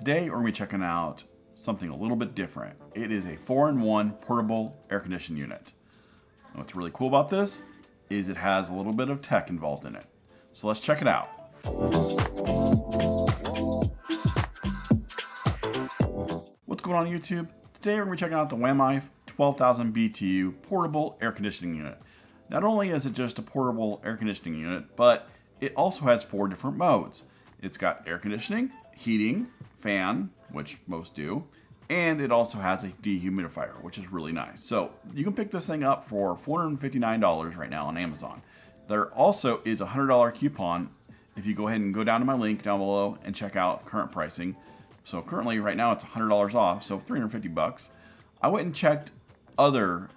Today we're going to be checking out something a little bit different. It is a 4-in-1 portable air conditioning unit. And what's really cool about this is it has a little bit of tech involved in it. So let's check it out. What's going on YouTube? Today we're going to be checking out the Wamife 12,000 BTU portable air conditioning unit. Not only is it just a portable air conditioning unit, but it also has 4 different modes. It's got air conditioning, heating, fan, which most do, and it also has a dehumidifier, which is really nice. So you can pick this thing up for $459 right now on Amazon. There also is a $100 coupon if you go ahead and go down to my link down below and check out current pricing. So currently right now it's $100 off, so 350 bucks. I went and checked other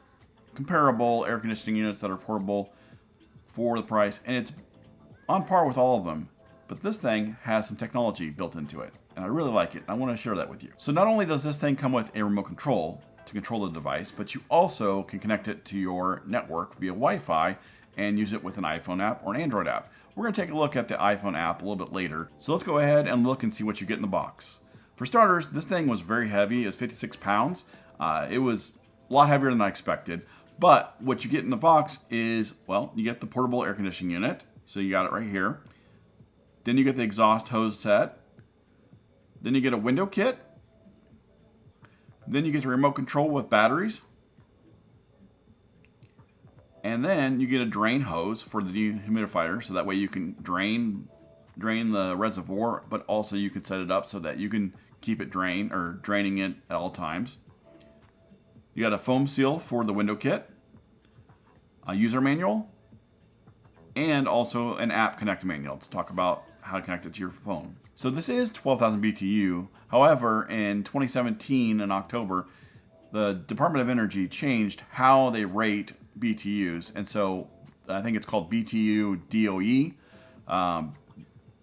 comparable air conditioning units that are portable for the price, and it's on par with all of them. But this thing has some technology built into it, and I really like it. I want to share that with you. So not only does this thing come with a remote control to control the device, but you also can connect it to your network via Wi-Fi and use it with an iPhone app or an Android app. We're going to take a look at the iPhone app a little bit later. So let's go ahead and look and see what you get in the box. For starters, this thing was very heavy. It was 56 pounds. It was a lot heavier than I expected. But what you get in the box is, well, you get the portable air conditioning unit. So you got it right here. Then you get the exhaust hose set. Then you get a window kit. Then you get the remote control with batteries. And then you get a drain hose for the dehumidifier, so that way you can drain the reservoir, but also you can set it up so that you can keep it draining it at all times. You got a foam seal for the window kit, a user manual, and also an app connect manual to talk about how to connect it to your phone. So this is 12,000 BTU. However, in 2017 in October, the Department of Energy changed how they rate BTUs. And so I think it's called BTU DOE.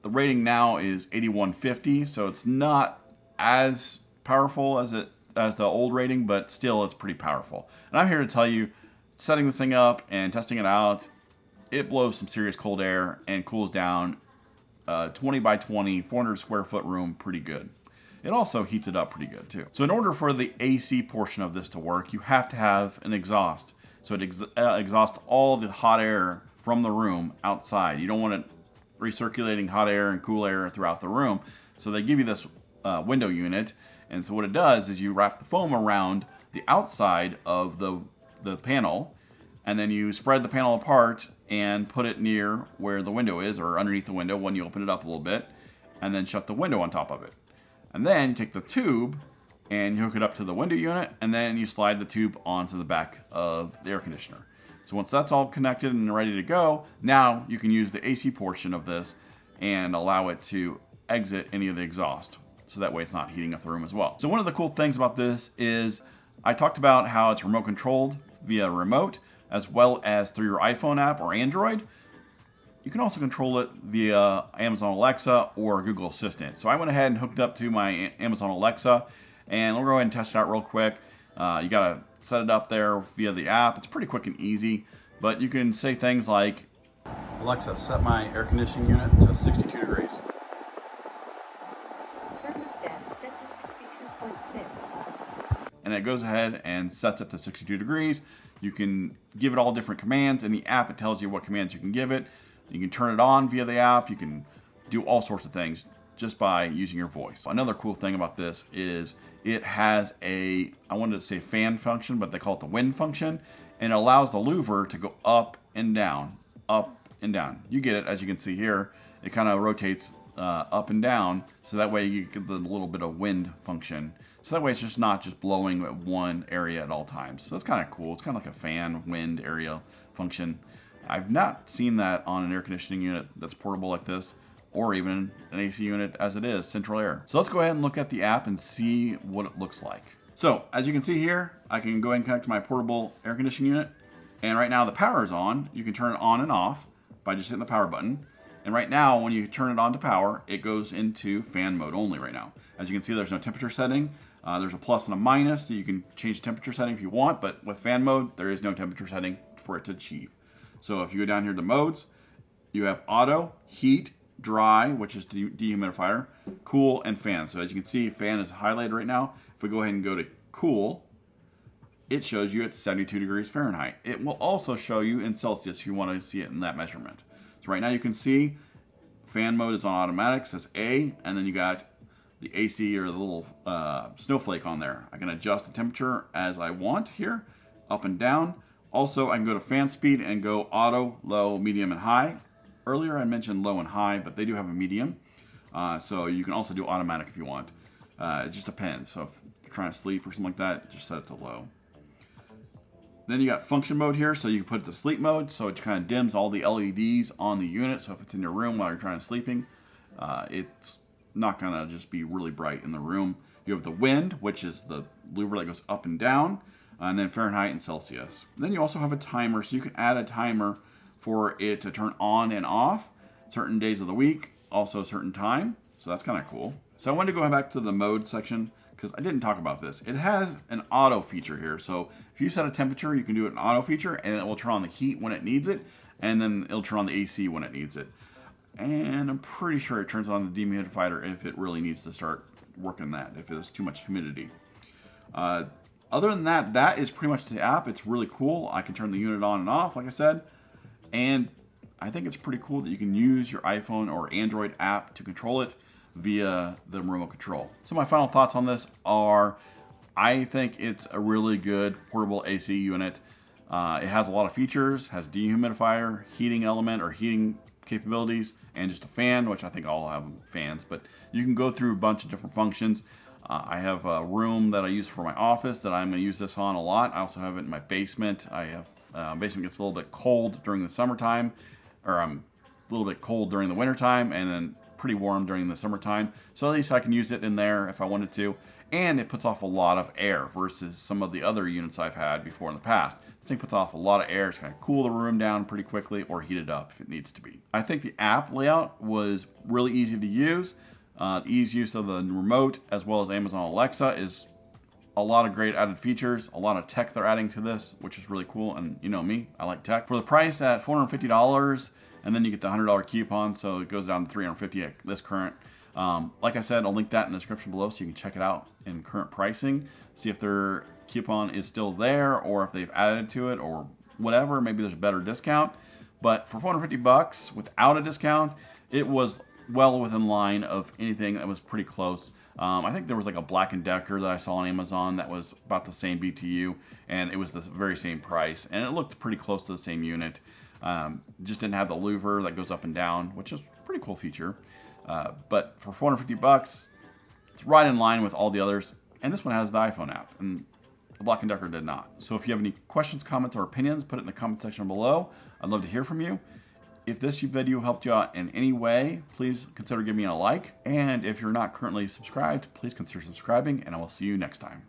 The rating now is 8150. So it's not as powerful as the old rating, but still it's pretty powerful. And I'm here to tell you, setting this thing up and testing it out, it blows some serious cold air and cools down 20 by 20, 400 square foot room pretty good. It also heats it up pretty good too. So in order for the AC portion of this to work, you have to have an exhaust. So it exhausts all the hot air from the room outside. You don't want it recirculating hot air and cool air throughout the room. So they give you this window unit. And so what it does is you wrap the foam around the outside of the panel, and then you spread the panel apart and put it near where the window is, or underneath the window when you open it up a little bit, and then shut the window on top of it. And then you take the tube and you hook it up to the window unit, and then you slide the tube onto the back of the air conditioner. So once that's all connected and ready to go, now you can use the AC portion of this and allow it to exit any of the exhaust. So that way it's not heating up the room as well. So one of the cool things about this is I talked about how it's remote controlled via remote, as well as through your iPhone app or Android. You can also control it via Amazon Alexa or Google Assistant. So I went ahead and hooked up to my Amazon Alexa, and we'll go ahead and test it out real quick. You gotta set it up there via the app. It's pretty quick and easy, but you can say things like, Alexa, set my air conditioning unit to 62 degrees. Thermostat set to 62.6. And it goes ahead and sets it to 62 degrees. You can give it all different commands. In the app, it tells you what commands you can give it. You can turn it on via the app. You can do all sorts of things just by using your voice. Another cool thing about this is it has I wanted to say fan function, but they call it the wind function. And it allows the louver to go up and down, up and down. You get it, as you can see here. It kind of rotates up and down, so that way you get the little bit of wind function. So that way it's just not just blowing at one area at all times. So that's kind of cool. It's kind of like a fan wind area function. I've not seen that on an air conditioning unit that's portable like this, or even an AC unit as it is, central air. So let's go ahead and look at the app and see what it looks like. So as you can see here, I can go ahead and connect to my portable air conditioning unit. And right now the power is on. You can turn it on and off by just hitting the power button. And right now, when you turn it on to power, it goes into fan mode only right now. As you can see, there's no temperature setting. There's a plus and a minus, so you can change the temperature setting if you want, but with fan mode, there is no temperature setting for it to achieve. So if you go down here to modes, you have auto, heat, dry, which is dehumidifier, cool, and fan. So as you can see, fan is highlighted right now. If we go ahead and go to cool, it shows you at 72 degrees Fahrenheit. It will also show you in Celsius if you want to see it in that measurement. So right now you can see fan mode is on automatic, says A, and then you got the AC or the little snowflake on there. I can adjust the temperature as I want here, up and down. Also, I can go to fan speed and go auto, low, medium, and high. Earlier I mentioned low and high, but they do have a medium. So you can also do automatic if you want. It just depends. So if you're trying to sleep or something like that, just set it to low. Then you got function mode here, so you can put it to sleep mode, so it kind of dims all the LEDs on the unit. So if it's in your room while you're trying to sleeping, it's not gonna just be really bright in the room. You have the wind, which is the louver that goes up and down, and then Fahrenheit and Celsius. And then you also have a timer, so you can add a timer for it to turn on and off certain days of the week, also a certain time. So that's kind of cool. So I wanted to go back to the mode section because I didn't talk about this. It has an auto feature here. So if you set a temperature, you can do it in auto feature, and it will turn on the heat when it needs it, and then it'll turn on the AC when it needs it. And I'm pretty sure it turns on the dehumidifier if it really needs to start working that, if there's too much humidity. Other than that, that is pretty much the app. It's really cool. I can turn the unit on and off, like I said, and I think it's pretty cool that you can use your iPhone or Android app to control it via the remote control. So my final thoughts on this are, I think it's a really good portable AC unit. It has a lot of features, has dehumidifier, heating element or heating capabilities, and just a fan, which I think all have fans, but you can go through a bunch of different functions. I have a room that I use for my office that I'm going to use this on a lot. I also have it in my basement. I have basement gets a little bit cold during the summertime, or a little bit cold during the wintertime, and then pretty warm during the summertime. So at least I can use it in there if I wanted to. And it puts off a lot of air versus some of the other units I've had before in the past. This thing puts off a lot of air. It's going to cool the room down pretty quickly or heat it up if it needs to be. I think the app layout was really easy to use. The easy use of the remote as well as Amazon Alexa is a lot of great added features, a lot of tech they're adding to this, which is really cool. And you know me, I like tech. For the price at $450, and then you get the $100 coupon, so it goes down to $350 at this current. Like I said, I'll link that in the description below so you can check it out in current pricing, see if their coupon is still there or if they've added to it or whatever. Maybe there's a better discount. But for $450 without a discount, it was well within line of anything that was pretty close. I think there was like a Black & Decker that I saw on Amazon that was about the same BTU, and it was the very same price, and it looked pretty close to the same unit. Just didn't have the louver that goes up and down, which is a pretty cool feature. But for $450, it's right in line with all the others. And this one has the iPhone app, and the Black & Decker did not. So if you have any questions, comments, or opinions, put it in the comment section below. I'd love to hear from you. If this video helped you out in any way, please consider giving me a like. And if you're not currently subscribed, please consider subscribing, and I will see you next time.